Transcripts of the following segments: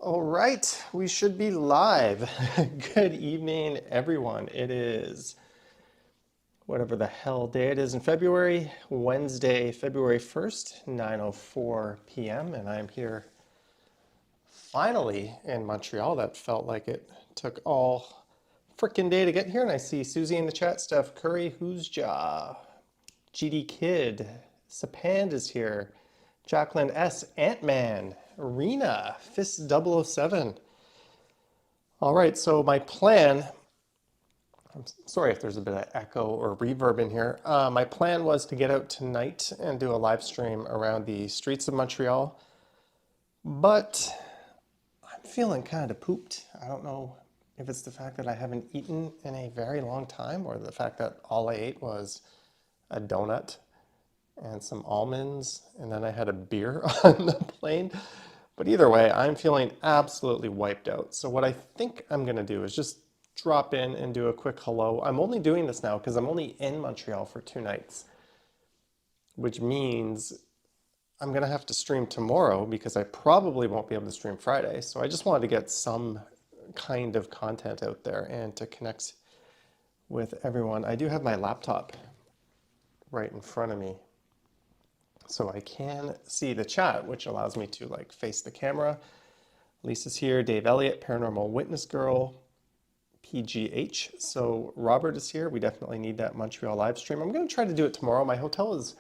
All right, we should be live. Good evening, everyone. It is whatever the hell day it is in February, Wednesday, February 1st, 9:04 p.m. And I'm here finally in Montreal. That felt like it took all frickin' day to get here. And I see Susie in the chat, Steph Curry, Who's Ja, GD Kid, Sapand is here, Jacqueline S, Ant-Man, Arena, Fist 007. All right, so my plan, I'm sorry if there's a bit of echo or reverb in here. My plan was to get out tonight and do a live stream around the streets of Montreal, but I'm feeling kind of pooped. I don't know if it's the fact that I haven't eaten in a very long time or the fact that all I ate was a donut and some almonds, and then I had a beer on the plane. But either way, I'm feeling absolutely wiped out. So what I think I'm gonna do is just drop in and do a quick hello. I'm only doing this now because I'm only in Montreal for 2 nights, which means I'm gonna have to stream tomorrow because I probably won't be able to stream Friday. So I just wanted to get some kind of content out there and to connect with everyone. I do have my laptop right in front of me, so I can see the chat, which allows me to like face the camera. Lisa's here, Dave Elliott, Paranormal Witness Girl, PGH. So Robert is here. We definitely need that Montreal live stream. I'm going to try to do it tomorrow. My hotel is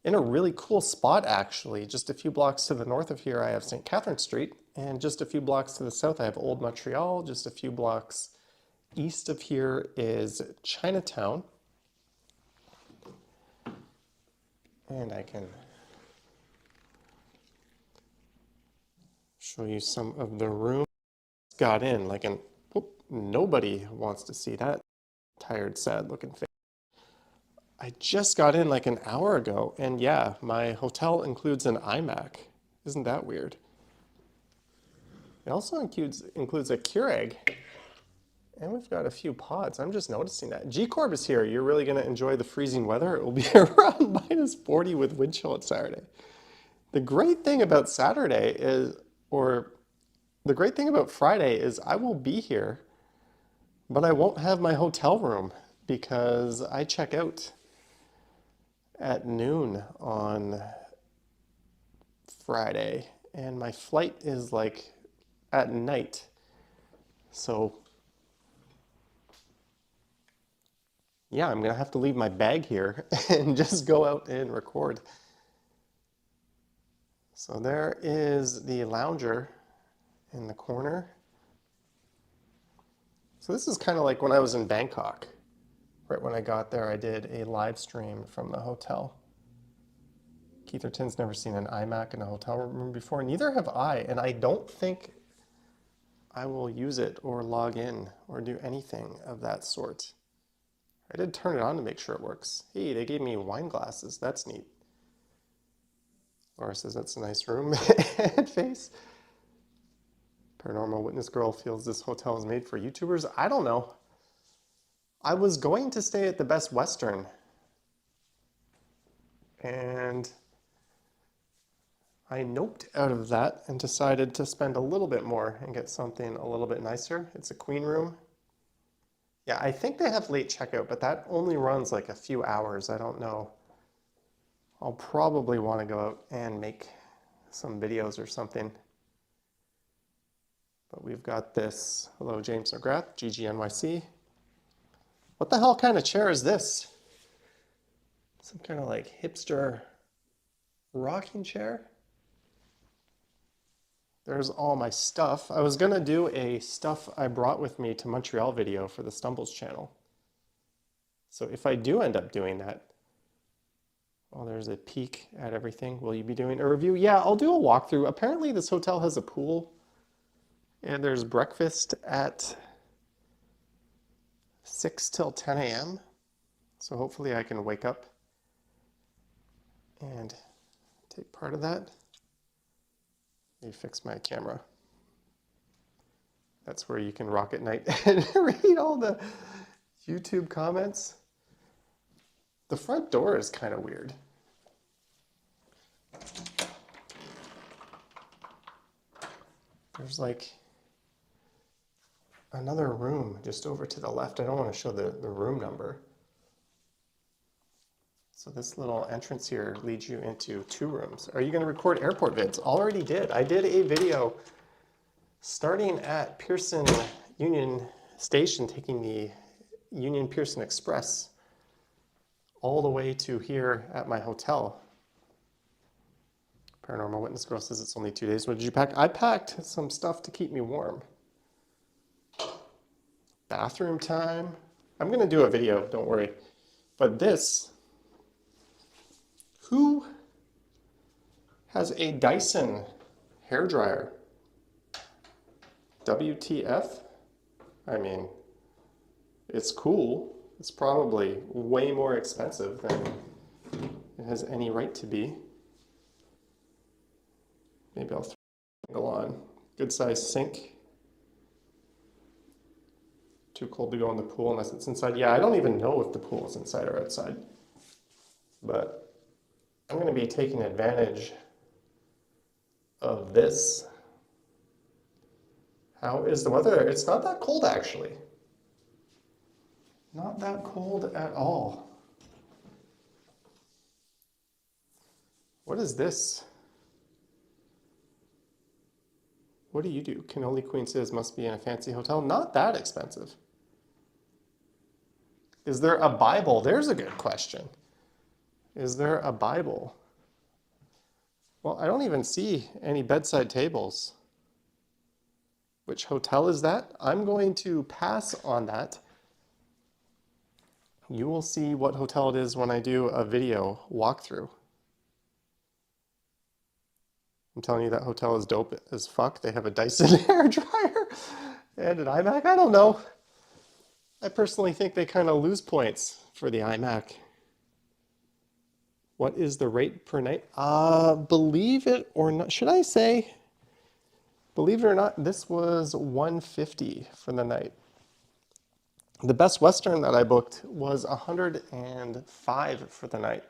in a really cool spot, actually. Just a few blocks to the north of here, I have St. Catherine Street, and just a few blocks to the south, I have Old Montreal. Just a few blocks east of here is Chinatown. And I can show you some of the room. Got in like an, whoop, nobody wants to see that tired, sad looking face. I just got in like an hour ago, and yeah, my hotel includes an iMac. Isn't that weird? It also includes a Keurig, and we've got a few pods. I'm just noticing that. G-Corp is here. You're really going to enjoy the freezing weather. It will be around -40 with wind chill on Saturday. The great thing about Saturday is, or the great thing about Friday is I will be here, but I won't have my hotel room because I check out at noon on Friday, and my flight is like at night. So yeah, I'm gonna have to leave my bag here and just go out and record. So there is the lounger in the corner. So this is kind of like when I was in Bangkok. Right when I got there, I did a live stream from the hotel. Keitherton's never seen an iMac in a hotel room before, neither have I, and I don't think I will use it or log in or do anything of that sort. I did turn it on to make sure it works. Hey, they gave me wine glasses. That's neat. Laura says that's a nice room and face. Paranormal Witness Girl feels this hotel is made for YouTubers. I don't know. I was going to stay at the Best Western, and I noped out of that and decided to spend a little bit more and get something a little bit nicer. It's a queen room. Yeah, I think they have late checkout, but that only runs like a few hours. I don't know. I'll probably want to go out and make some videos or something. But we've got this. Hello, James McGrath, GGNYC. What the hell kind of chair is this? Some kind of like hipster rocking chair? There's all my stuff. I was gonna do a stuff I brought with me to Montreal video for the Stumbles channel. So if I do end up doing that, well, there's a peek at everything. Will you be doing a review? Yeah, I'll do a walkthrough. Apparently this hotel has a pool, and there's breakfast at 6 till 10 a.m. So hopefully I can wake up and take part of that. Let me fix my camera. That's where you can rock at night and read all the YouTube comments. The front door is kind of weird. There's like another room just over to the left. I don't want to show the room number. So this little entrance here leads you into 2 rooms. Are you going to record airport vids? Already did. I did a video starting at Pearson Union Station, taking the Union Pearson Express all the way to here at my hotel. Paranormal Witness Girl says it's only 2 days. What did you pack? I packed some stuff to keep me warm. Bathroom time. I'm going to do a video, don't worry. But this, who has a Dyson hairdryer? WTF? I mean, it's cool. It's probably way more expensive than it has any right to be. Maybe I'll throw a angle on. Good size sink. Too cold to go in the pool unless it's inside. Yeah, I don't even know if the pool is inside or outside. But I'm going to be taking advantage of this. How is the weather? It's not that cold actually. Not that cold at all. What is this? What do you do? Cannoli Queen says must be in a fancy hotel. Not that expensive. Is there a Bible? There's a good question. Is there a Bible? Well, I don't even see any bedside tables. Which hotel is that? I'm going to pass on that. You will see what hotel it is when I do a video walkthrough. I'm telling you that hotel is dope as fuck. They have a Dyson hairdryer and an iMac. I don't know. I personally think they kind of lose points for the iMac. What is the rate per night? Believe it or not, should I say? Believe it or not, this was $150 for the night. The Best Western that I booked was $105 for the night.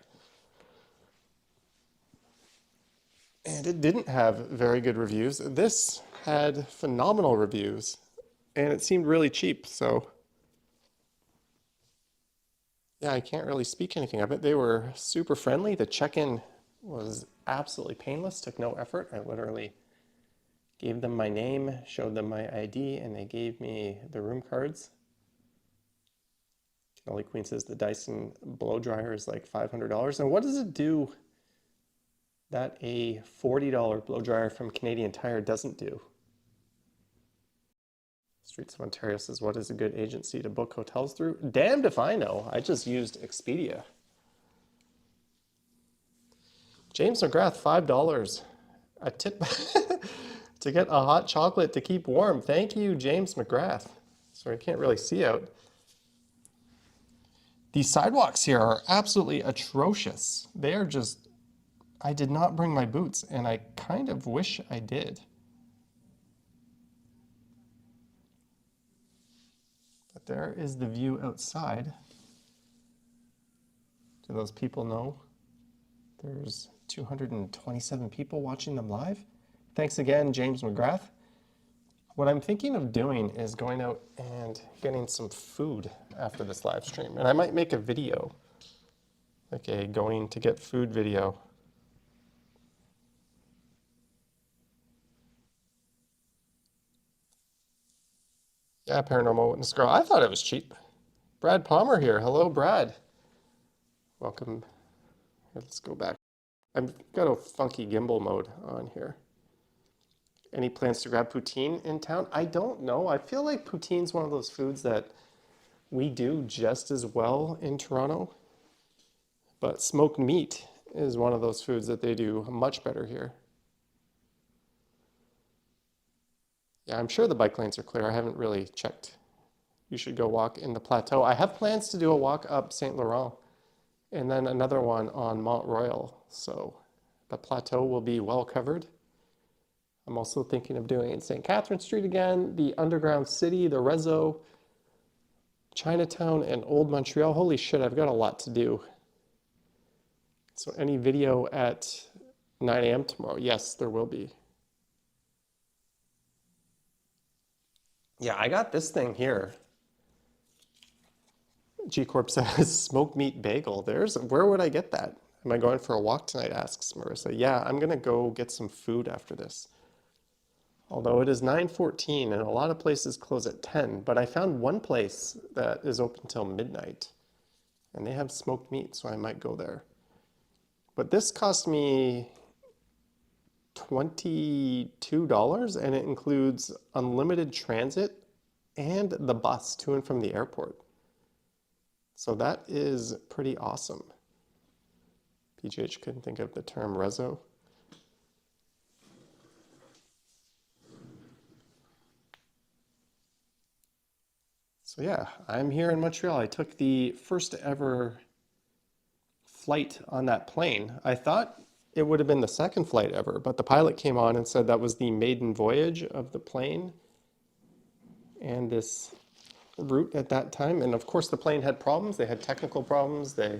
And it didn't have very good reviews. This had phenomenal reviews, and it seemed really cheap, so yeah, I can't really speak anything of it. They were super friendly. The check-in was absolutely painless, took no effort. I literally gave them my name, showed them my ID, and they gave me the room cards. Cannoli Queen says the Dyson blow dryer is like $500. And what does it do that a $40 blow dryer from Canadian Tire doesn't do? Streets of Ontario says, what is a good agency to book hotels through? Damned if I know. I just used Expedia. James McGrath, $5. A tip to get a hot chocolate to keep warm. Thank you, James McGrath. Sorry, I can't really see out. These sidewalks here are absolutely atrocious. They are just, I did not bring my boots, and I kind of wish I did. But there is the view outside. Do those people know there's 227 people watching them live? Thanks again, James McGrath. What I'm thinking of doing is going out and getting some food after this live stream. And I might make a video, like a going to get food video. Yeah, Paranormal Witness Girl. I thought it was cheap. Brad Palmer here. Hello, Brad. Welcome. Here, let's go back. I've got a funky gimbal mode on here. Any plans to grab poutine in town? I don't know. I feel like poutine's one of those foods that we do just as well in Toronto. But smoked meat is one of those foods that they do much better here. Yeah, I'm sure the bike lanes are clear. I haven't really checked. You should go walk in the plateau. I have plans to do a walk up St. Laurent and then another one on Montreal. So the plateau will be well covered. I'm also thinking of doing St. Catherine Street again, the Underground City, the Rezo, Chinatown, and Old Montreal. Holy shit, I've got a lot to do. So any video at 9 a.m. tomorrow? Yes, there will be. Yeah, I got this thing here. G Corp says smoked meat bagel. Where would I get that? Am I going for a walk tonight? Asks Marissa. Yeah, I'm gonna go get some food after this. Although it is 9:14 and a lot of places close at 10, but I found one place that is open till midnight and they have smoked meat, so I might go there. But this cost me $22 and it includes unlimited transit and the bus to and from the airport. So that is pretty awesome. PGH couldn't think of the term rezo. So yeah, I'm here in Montreal. I took the first ever flight on that plane. I thought it would have been the second flight ever, but the pilot came on and said that was the maiden voyage of the plane and this route at that time. And of course the plane had problems. They had technical problems. They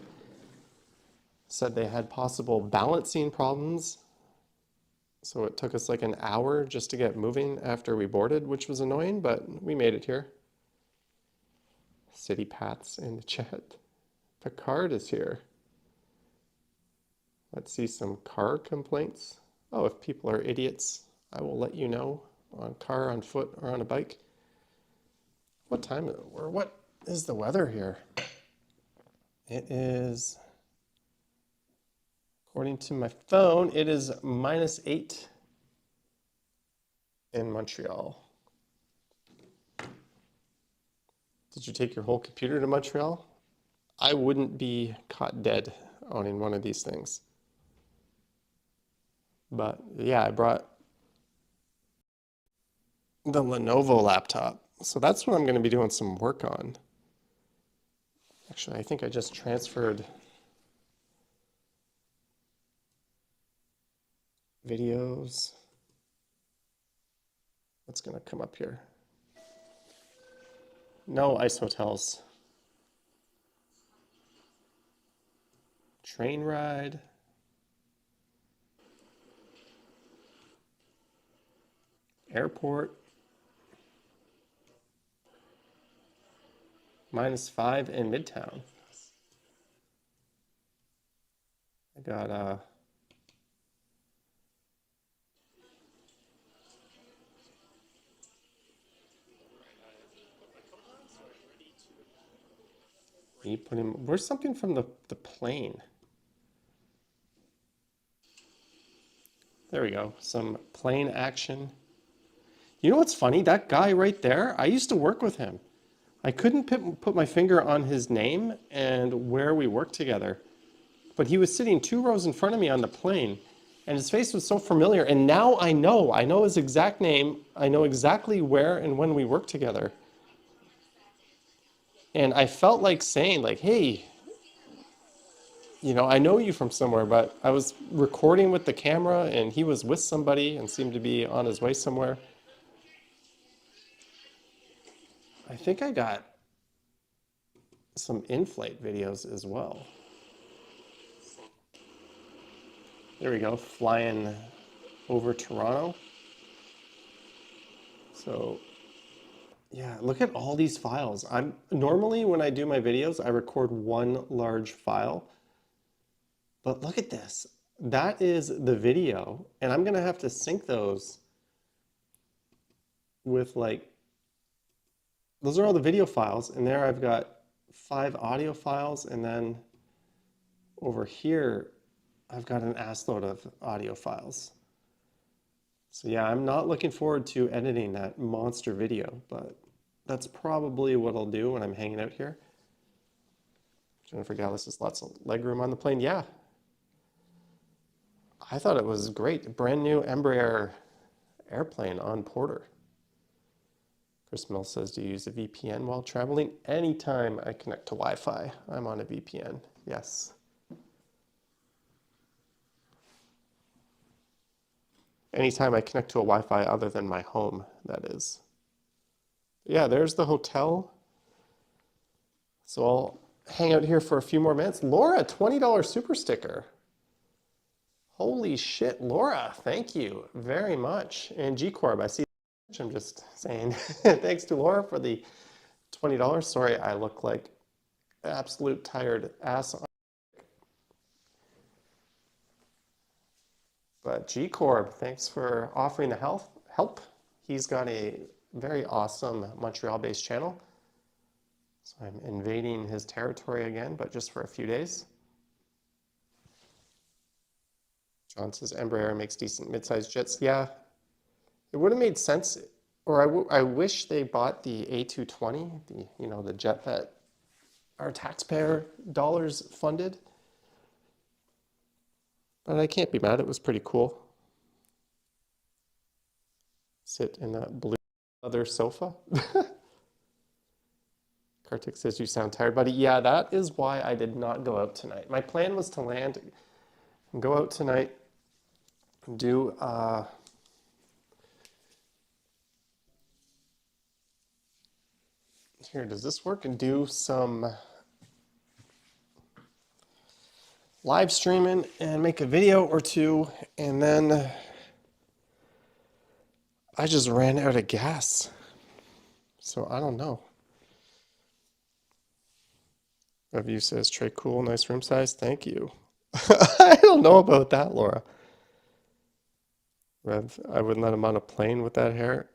said they had possible balancing problems. So it took us like an hour just to get moving after we boarded, which was annoying, but we made it here. City Paths in the chat. Picard is here. Let's see some car complaints. Oh, if people are idiots, I will let you know on car, on foot, or on a bike. What time or what is the weather here? It is, according to my phone, it is -8 in Montreal. Did you take your whole computer to Montreal? I wouldn't be caught dead owning one of these things. But yeah, I brought the Lenovo laptop. So that's what I'm going to be doing some work on. Actually, I think I just transferred videos. What's going to come up here? No ice hotels. Train ride. Airport. -5 in Midtown. I got Are you putting, where's something from the plane? There we go. Some plane action. You know what's funny? That guy right there, I used to work with him. I couldn't put my finger on his name and where we worked together, but he was sitting 2 rows in front of me on the plane, and his face was so familiar. And now I know his exact name. I know exactly where and when we worked together. And I felt like saying, like, hey, you know, I know you from somewhere, but I was recording with the camera and he was with somebody and seemed to be on his way somewhere. I think I got some in-flight videos as well. There we go, flying over Toronto. So yeah, look at all these files. Normally when I do my videos, I record one large file. But look at this. That is the video, and I'm gonna have to sync those with like, those are all the video files, and there I've got 5 audio files, and then over here I've got an assload of audio files. So yeah, I'm not looking forward to editing that monster video, but that's probably what I'll do when I'm hanging out here. Jennifer Gallus has lots of legroom on the plane. Yeah, I thought it was great. Brand new Embraer airplane on Porter. Chris Mill says, do you use a VPN while traveling? Anytime I connect to Wi-Fi, I'm on a VPN. Yes. Anytime I connect to a Wi-Fi other than my home, that is. Yeah, there's the hotel. So I'll hang out here for a few more minutes. Laura, $20 super sticker. Holy shit, Laura, thank you very much. And G Corb, I see I'm just saying thanks to Laura for the $20. Sorry, I look like absolute tired ass. But G Corb, thanks for offering the help. He's got a very awesome Montreal-based channel. So I'm invading his territory again, but just for a few days. John says Embraer makes decent mid-sized jets. Yeah, it would have made sense, or I wish they bought the A220, the jet that our taxpayer dollars funded. But I can't be mad. It was pretty cool. Sit in that blue leather sofa. Kartik says you sound tired, buddy. Yeah, that is why I did not go out tonight. My plan was to land and go out tonight and do here, does this work? And do some live streaming and make a video or two, and then I just ran out of gas. So I don't know. Review says Trey cool, nice room size. Thank you. I don't know about that, Laura. Rev, I wouldn't let him on a plane with that hair.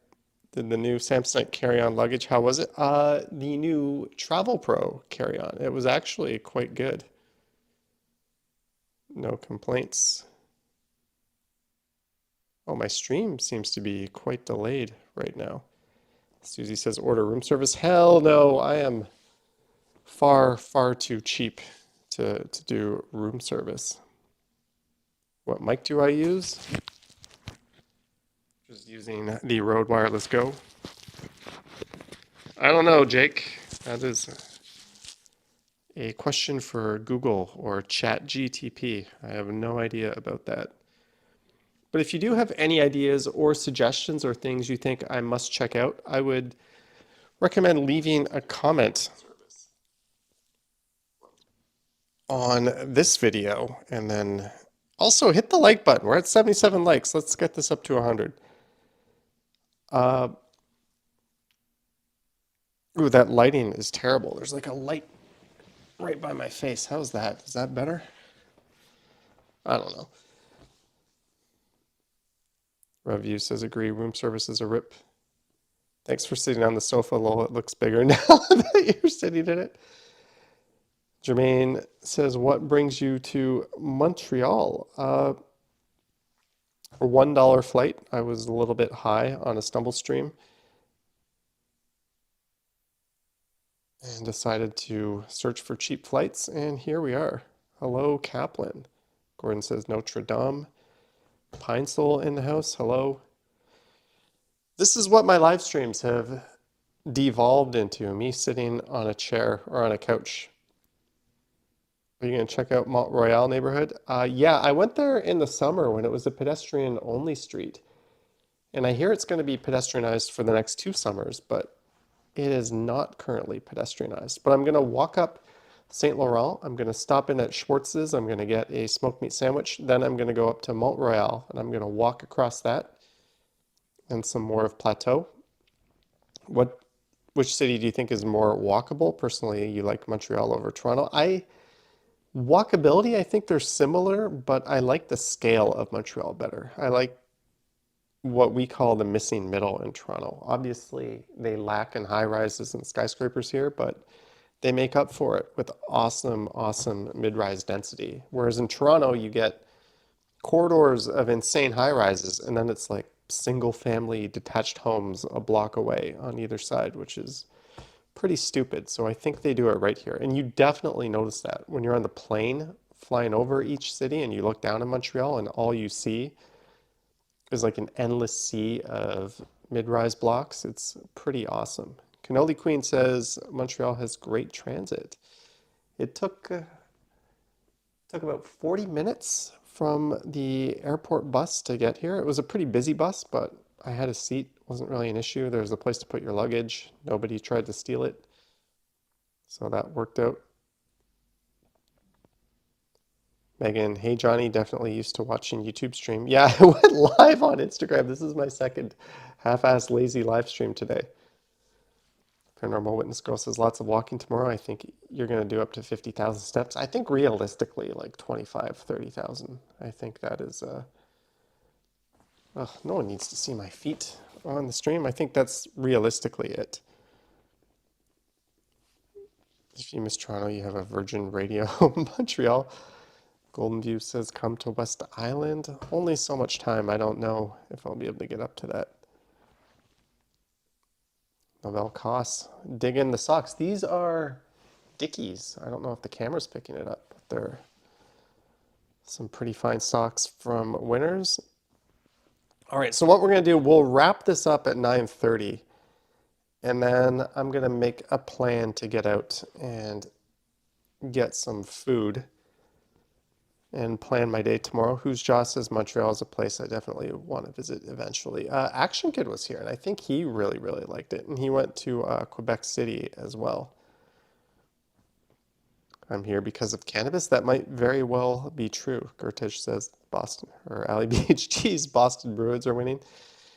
Did the new Samsonite carry-on luggage, how was it? The new Travel Pro carry-on. It was actually quite good. No complaints. Oh, my stream seems to be quite delayed right now. Susie says order room service. Hell no, I am far, far too cheap to do room service. What mic do I use? Just using the Rode Wireless Go. I don't know, Jake. That is a question for Google or ChatGTP. I have no idea about that. But if you do have any ideas or suggestions or things you think I must check out, I would recommend leaving a comment on this video, and then also hit the like button. We're at 77 likes. Let's get this up to 100. Ooh, that lighting is terrible. There's like a light right by my face. How's that? Is that better? I don't know. Review says agree. Room service is a rip. Thanks for sitting on the sofa, lol. It looks bigger now that you're sitting in it. Jermaine says, what brings you to Montreal? A $1 flight. I was a little bit high on a stumble stream and decided to search for cheap flights, and here we are. Hello, Kaplan. Gordon says Notre Dame. Pine Sol in the house. Hello. This is what my live streams have devolved into, me sitting on a chair or on a couch. Are you going to check out Montreal neighborhood? Yeah, I went there in the summer when it was a pedestrian-only street. And I hear it's going to be pedestrianized for the next 2 summers, but it is not currently pedestrianized. But I'm going to walk up St. Laurent. I'm going to stop in at Schwartz's. I'm going to get a smoked meat sandwich. Then I'm going to go up to Montreal, and I'm going to walk across that and some more of Plateau. Which city do you think is more walkable? Personally, you like Montreal over Toronto. Walkability, I think they're similar, but I like the scale of Montreal better. I like what we call the missing middle in Toronto. Obviously, they lack in high rises and skyscrapers here, but they make up for it with awesome, awesome mid-rise density. Whereas in Toronto, you get corridors of insane high rises, and then it's like single family detached homes a block away on either side, which is pretty stupid. So I think they do it right here. And you definitely notice that when you're on the plane flying over each city and you look down in Montreal and all you see is like an endless sea of mid-rise blocks. It's pretty awesome. Cannoli Queen says Montreal has great transit. It took about 40 minutes from the airport bus to get here. It was a pretty busy bus, but I had a seat. It wasn't really an issue. There was a place to put your luggage. Nobody tried to steal it. So that worked out. Megan, hey Johnny, definitely used to watching YouTube stream. Yeah, I went live on Instagram. This is my second half-assed lazy live stream today. Paranormal Witness Girl says lots of walking tomorrow. I think you're going to do up to 50,000 steps. I think realistically like 25, 30,000. I think that is ugh, no one needs to see my feet on the stream. I think that's realistically it. If you miss Toronto, you have a Virgin Radio Montreal. Golden View says come to West Island. Only so much time. I don't know if I'll be able to get up to that. Novell Costs. Dig in the socks. These are Dickies. I don't know if the camera's picking it up, but they're some pretty fine socks from Winners. All right, so what we're going to do, we'll wrap this up at 9:30, and then I'm going to make a plan to get out and get some food and plan my day tomorrow. Who's Josh says Montreal is a place I definitely want to visit eventually. Action Kid was here, and I think he really, really liked it, and he went to Quebec City as well. I'm here because of cannabis. That might very well be true. Gertish says Boston, or Alley Beach. Geez, Boston Bruins are winning.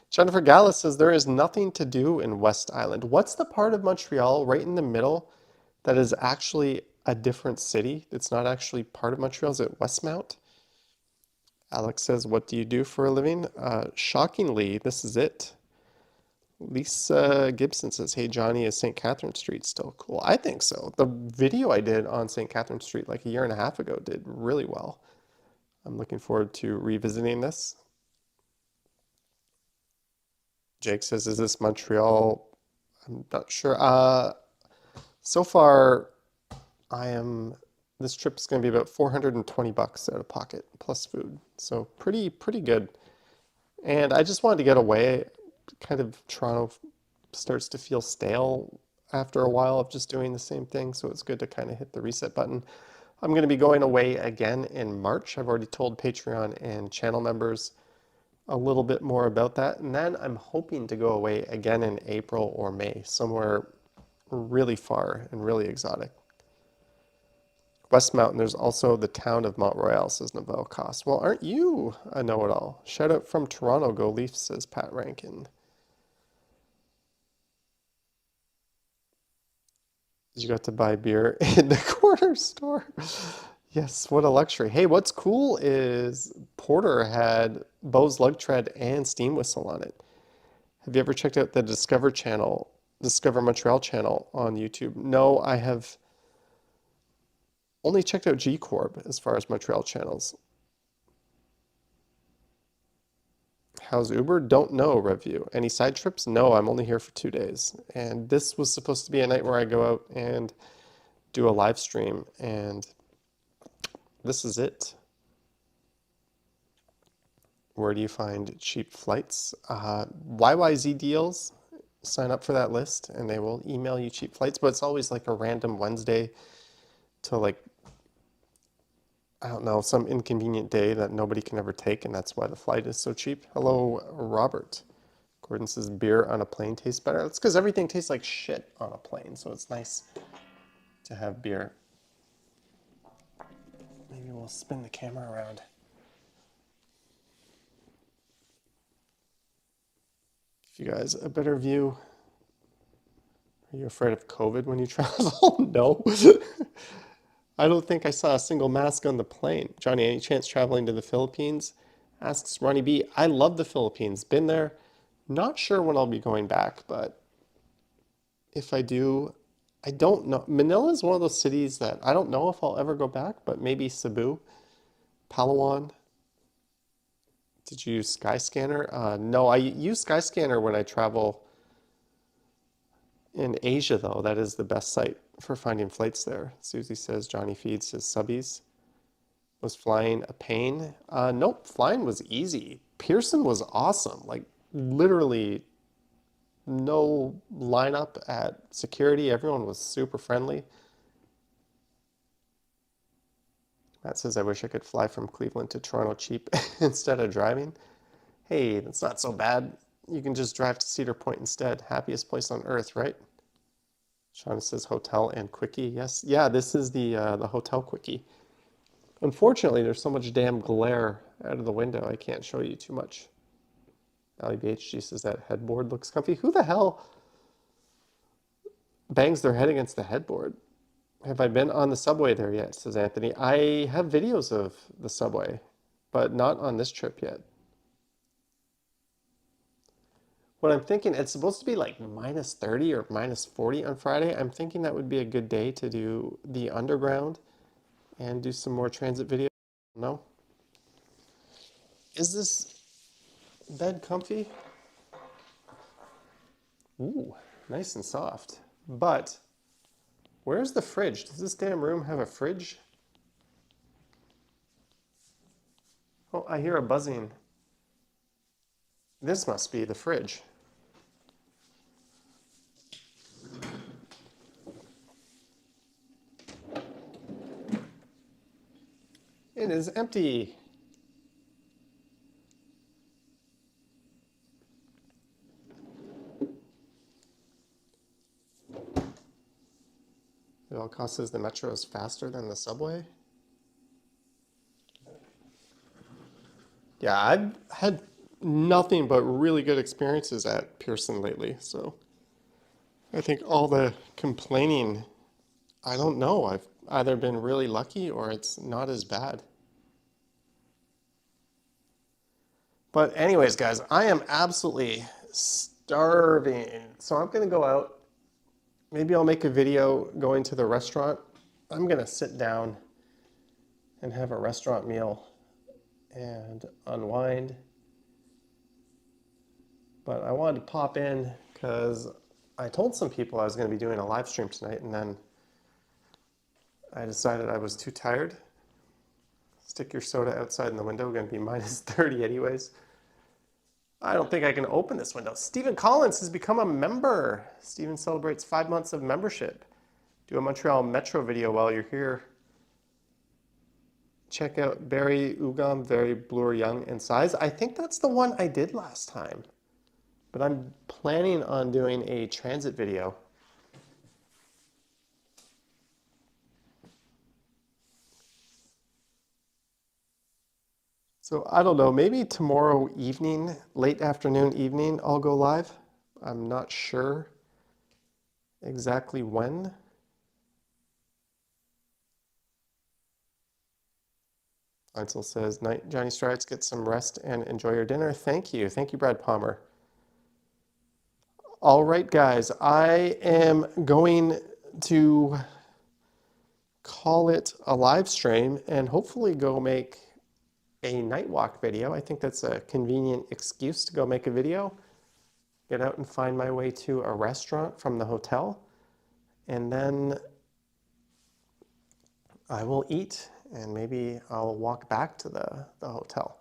Jennifer Gallus says there is nothing to do in West Island. What's the part of Montreal right in the middle that is actually a different city? It's not actually part of Montreal. Is it Westmount? Alex says, what do you do for a living? Shockingly, this is it. Lisa Gibson says, hey Johnny, is St. Catherine Street still cool? I think so. The video I did on St. Catherine Street like a year and a half ago did really well. I'm looking forward to revisiting this. Jake says, is this Montreal? I'm not sure. So far, this trip's going to be about 420 bucks out of pocket plus food. So pretty good. And I just wanted to get away. Kind of Toronto starts to feel stale after a while of just doing the same thing, so it's good to kind of hit the reset button. I'm going to be going away again in March. I've already told Patreon and channel members a little bit more about that, and then I'm hoping to go away again in April or May, somewhere really far and really exotic. West Mountain, there's also the town of Montreal, says Novell Cost. Well, aren't you a know-it-all? Shout out from Toronto, go Leafs, says Pat Rankin. You got to buy beer in the corner store. Yes, what a luxury. Hey, what's cool is Porter had Bose Lug Tread and Steam Whistle on it. Have you ever checked out the Discover channel, Discover Montreal channel on YouTube? No, I have only checked out G Corp as far as Montreal channels. How's Uber? Don't know, review. Any side trips? No, I'm only here for 2 days. And this was supposed to be a night where I go out and do a live stream, and this is it. Where do you find cheap flights? YYZ deals. Sign up for that list and they will email you cheap flights, but it's always like a random Wednesday to like, I don't know, some inconvenient day that nobody can ever take, and that's why the flight is so cheap. Hello, Robert. Gordon says beer on a plane tastes better. That's because everything tastes like shit on a plane, so it's nice to have beer. Maybe we'll spin the camera around. Give you guys a better view. Are you afraid of COVID when you travel? No. I don't think I saw a single mask on the plane. Johnny, any chance traveling to the Philippines? Asks Ronnie B. I love the Philippines. Been there. Not sure when I'll be going back, but if I do, I don't know. Manila is one of those cities that I don't know if I'll ever go back, but maybe Cebu, Palawan. Did you use Skyscanner? No, I use Skyscanner when I travel in Asia, though. That is the best site for finding flights there. Susie says Johnny feeds his subbies. Was flying a pain? Nope, flying was easy. Pearson was awesome. Like, literally no lineup at security. Everyone was super friendly. Matt says, I wish I could fly from Cleveland to Toronto cheap instead of driving. Hey, that's not so bad. You can just drive to Cedar Point instead. Happiest place on earth, right? Sean says hotel and quickie. Yes, yeah, this is the hotel quickie. Unfortunately, there's so much damn glare out of the window, I can't show you too much. Ali BHG says that headboard looks comfy. Who the hell bangs their head against the headboard? Have I been on the subway there yet, says Anthony. I have videos of the subway, but not on this trip yet. What I'm thinking, it's supposed to be like minus 30 or minus 40 on Friday. I'm thinking that would be a good day to do the underground and do some more transit video. No? Is this bed comfy? Ooh, nice and soft. But where's the fridge? Does this damn room have a fridge? Oh, I hear a buzzing. This must be the fridge. It is empty. It all costs says the metro is faster than the subway. Yeah, I've had nothing but really good experiences at Pearson lately. So I think all the complaining, I don't know. I've either been really lucky or it's not as bad. But anyways, guys, I am absolutely starving. So I'm gonna go out. Maybe I'll make a video going to the restaurant. I'm gonna sit down and have a restaurant meal and unwind. But I wanted to pop in because I told some people I was going to be doing a live stream tonight, and then I decided I was too tired. Stick your soda outside in the window, going to be minus 30 anyways. I don't think I can open this window. Stephen Collins has become a member. Stephen celebrates 5 months of membership. Do a Montreal Metro video while you're here. Check out Barry Ugam, very blur young in size. I think that's the one I did last time. But I'm planning on doing a transit video. So I don't know, maybe tomorrow evening, late afternoon, evening, I'll go live. I'm not sure exactly when. Ansel says, night, Johnny Strides, get some rest and enjoy your dinner. Thank you. Thank you, Brad Palmer. All right, guys, I am going to call it a live stream and hopefully go make a night walk video. I think that's a convenient excuse to go make a video, get out and find my way to a restaurant from the hotel, and then I will eat and maybe I'll walk back to the hotel.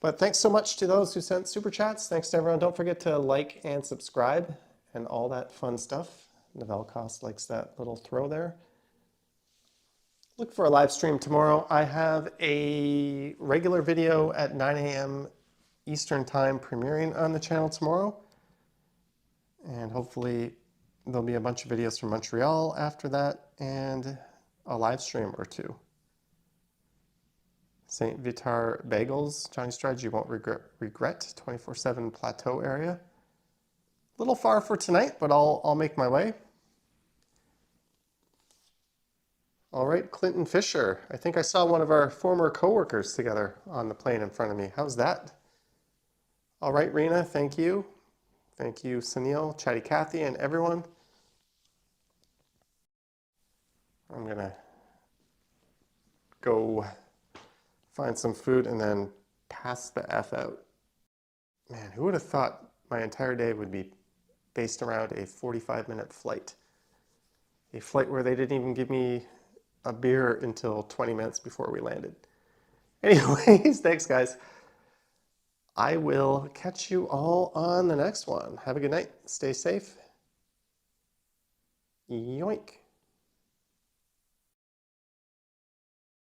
But thanks so much to those who sent super chats. Thanks to everyone. Don't forget to like and subscribe and all that fun stuff. Novelcost likes that little throw there. Look for a live stream tomorrow. I have a regular video at 9 a.m. Eastern Time premiering on the channel tomorrow. And hopefully there'll be a bunch of videos from Montreal after that and a live stream or two. St. Vitar Bagels, Johnny Strides, you won't regret 24/7 Plateau area. A little far for tonight, but I'll make my way. All right, Clinton Fisher. I think I saw one of our former coworkers together on the plane in front of me. How's that? All right, Rena, thank you. Thank you, Sunil, Chatty Cathy, and everyone. I'm gonna go find some food and then pass the F out. Man, who would have thought my entire day would be based around a 45-minute flight? A flight where they didn't even give me a beer until 20 minutes before we landed. Anyways, thanks guys. I will catch you all on the next one. Have a good night. Stay safe. Yoink.